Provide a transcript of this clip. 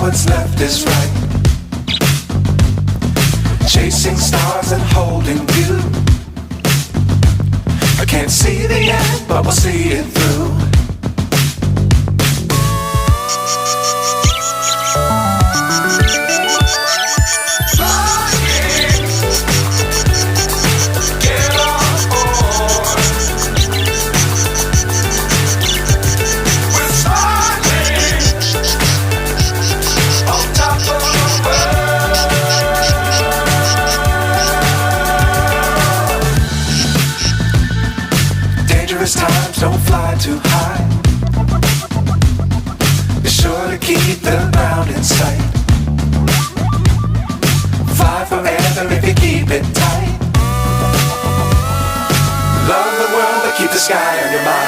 what's left is right. Chasing stars and holding you. I can't see the end, but we'll see it through. Times don't fly too high. Be sure to keep the ground in sight. Fly forever if you keep it tight. Love the world but keep the sky on your mind.